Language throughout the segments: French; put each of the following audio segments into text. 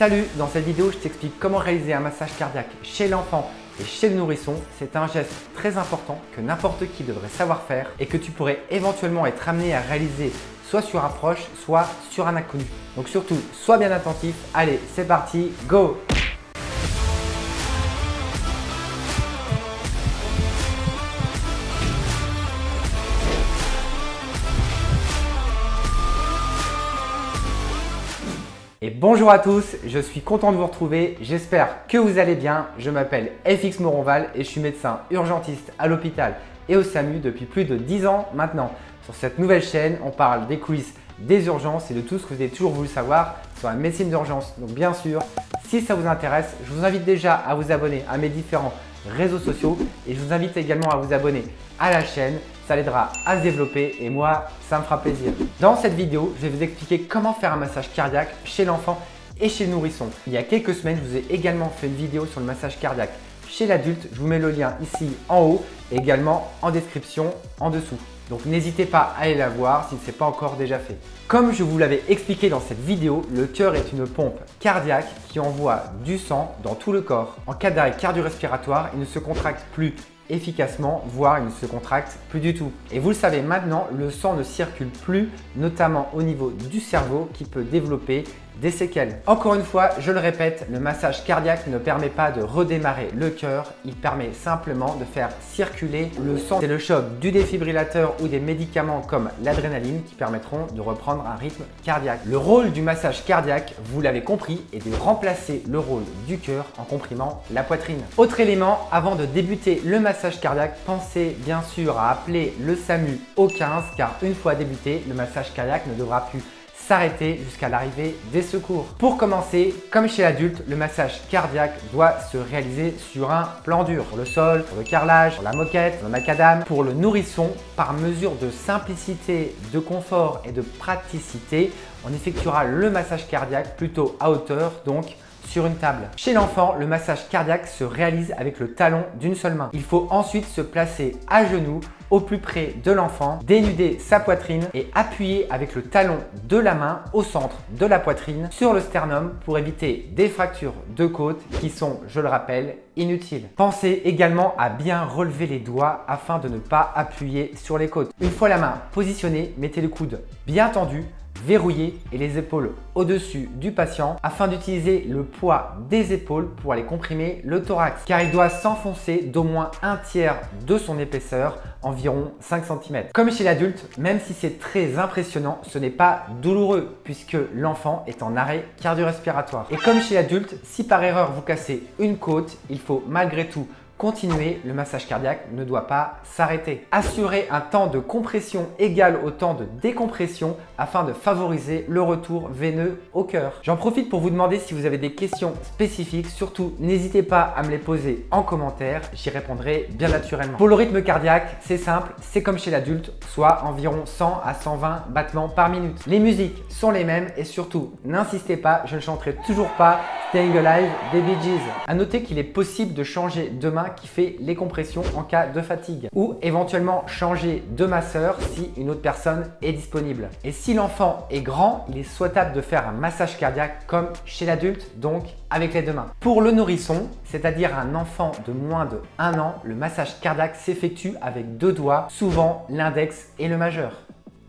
Salut, dans cette vidéo, je t'explique comment réaliser un massage cardiaque chez l'enfant et chez le nourrisson. C'est un geste très important que n'importe qui devrait savoir faire et que tu pourrais éventuellement être amené à réaliser soit sur un proche, soit sur un inconnu. Donc surtout, sois bien attentif. Allez, c'est parti, go! Et bonjour à tous, je suis content de vous retrouver, j'espère que vous allez bien. Je m'appelle FX Moronval et je suis médecin urgentiste à l'hôpital et au SAMU depuis plus de 10 ans maintenant. Sur cette nouvelle chaîne, on parle des coulisses, des urgences et de tout ce que vous avez toujours voulu savoir sur la médecine d'urgence. Donc bien sûr, si ça vous intéresse, je vous invite déjà à vous abonner à mes différents réseaux sociaux et je vous invite également à vous abonner à la chaîne. Ça l'aidera à se développer et moi, ça me fera plaisir. Dans cette vidéo, je vais vous expliquer comment faire un massage cardiaque chez l'enfant et chez le nourrisson. Il y a quelques semaines, je vous ai également fait une vidéo sur le massage cardiaque chez l'adulte. Je vous mets le lien ici en haut et également en description en dessous. Donc n'hésitez pas à aller la voir si ce n'est pas encore déjà fait. Comme je vous l'avais expliqué dans cette vidéo, le cœur est une pompe cardiaque qui envoie du sang dans tout le corps. En cas d'arrêt cardio-respiratoire, il ne se contracte plus efficacement, voire il ne se contracte plus du tout. Et vous le savez maintenant, le sang ne circule plus, notamment au niveau du cerveau qui peut développer des séquelles. Encore une fois, je le répète, le massage cardiaque ne permet pas de redémarrer le cœur, il permet simplement de faire circuler le sang. C'est le choc du défibrillateur ou des médicaments comme l'adrénaline qui permettront de reprendre un rythme cardiaque. Le rôle du massage cardiaque, vous l'avez compris, est de remplacer le rôle du cœur en comprimant la poitrine. Autre élément, avant de débuter le massage cardiaque, pensez bien sûr à appeler le SAMU au 15 car une fois débuté, le massage cardiaque ne devra plus s'arrêter jusqu'à l'arrivée des secours. Pour commencer, comme chez l'adulte, le massage cardiaque doit se réaliser sur un plan dur, sur le sol, sur le carrelage, sur la moquette, sur le macadam. Pour le nourrisson, par mesure de simplicité, de confort et de praticité, on effectuera le massage cardiaque plutôt à hauteur, donc sur une table. Chez l'enfant, le massage cardiaque se réalise avec le talon d'une seule main. Il faut ensuite se placer à genoux au plus près de l'enfant, dénuder sa poitrine et appuyer avec le talon de la main au centre de la poitrine sur le sternum pour éviter des fractures de côte qui sont, je le rappelle, inutiles. Pensez également à bien relever les doigts afin de ne pas appuyer sur les côtes. Une fois la main positionnée, mettez le coude bien tendu, verrouillé et les épaules au-dessus du patient afin d'utiliser le poids des épaules pour aller comprimer le thorax car il doit s'enfoncer d'au moins un tiers de son épaisseur, environ 5 cm. Comme chez l'adulte, même si c'est très impressionnant, ce n'est pas douloureux puisque l'enfant est en arrêt cardio-respiratoire. Et comme chez l'adulte, si par erreur vous cassez une côte, il faut malgré tout continuer, le massage cardiaque ne doit pas s'arrêter. Assurez un temps de compression égal au temps de décompression afin de favoriser le retour veineux au cœur. J'en profite pour vous demander si vous avez des questions spécifiques. Surtout, n'hésitez pas à me les poser en commentaire, j'y répondrai bien naturellement. Pour le rythme cardiaque, c'est simple, c'est comme chez l'adulte, soit environ 100 à 120 battements par minute. Les musiques sont les mêmes et surtout, n'insistez pas, je ne chanterai toujours pas Staying Alive des Bee Gees. À noter qu'il est possible de changer de main qui fait les compressions en cas de fatigue ou éventuellement changer de masseur si une autre personne est disponible. Et si l'enfant est grand, il est souhaitable de faire un massage cardiaque comme chez l'adulte, donc avec les deux mains. Pour le nourrisson, c'est-à-dire un enfant de moins de 1 an, le massage cardiaque s'effectue avec 2 doigts, souvent l'index et le majeur.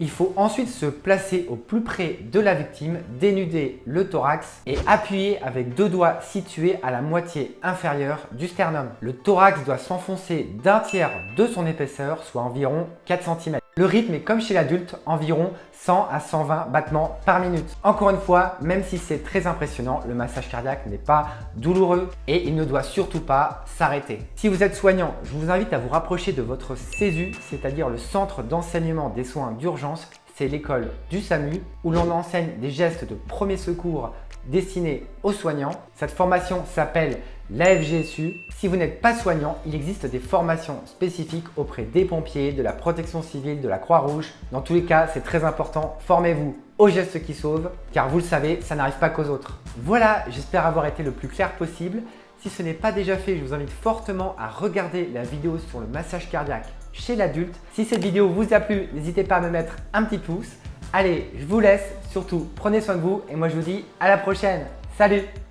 Il faut ensuite se placer au plus près de la victime, dénuder le thorax et appuyer avec 2 doigts situés à la moitié inférieure du sternum. Le thorax doit s'enfoncer d'un tiers de son épaisseur, soit environ 4 cm. Le rythme est comme chez l'adulte, environ 100 à 120 battements par minute. Encore une fois, même si c'est très impressionnant, le massage cardiaque n'est pas douloureux et il ne doit surtout pas s'arrêter. Si vous êtes soignant, je vous invite à vous rapprocher de votre CESU, c'est-à-dire le Centre d'enseignement des soins d'urgence. C'est l'école du SAMU où l'on enseigne des gestes de premier secours destinés aux soignants. Cette formation s'appelle l'AFGSU. Si vous n'êtes pas soignant, il existe des formations spécifiques auprès des pompiers, de la protection civile, de la Croix-Rouge. Dans tous les cas, c'est très important, formez-vous aux gestes qui sauvent, car vous le savez, ça n'arrive pas qu'aux autres. Voilà, j'espère avoir été le plus clair possible. Si ce n'est pas déjà fait, je vous invite fortement à regarder la vidéo sur le massage cardiaque chez l'adulte. Si cette vidéo vous a plu, n'hésitez pas à me mettre un petit pouce. Allez, je vous laisse, surtout prenez soin de vous et moi je vous dis à la prochaine. Salut!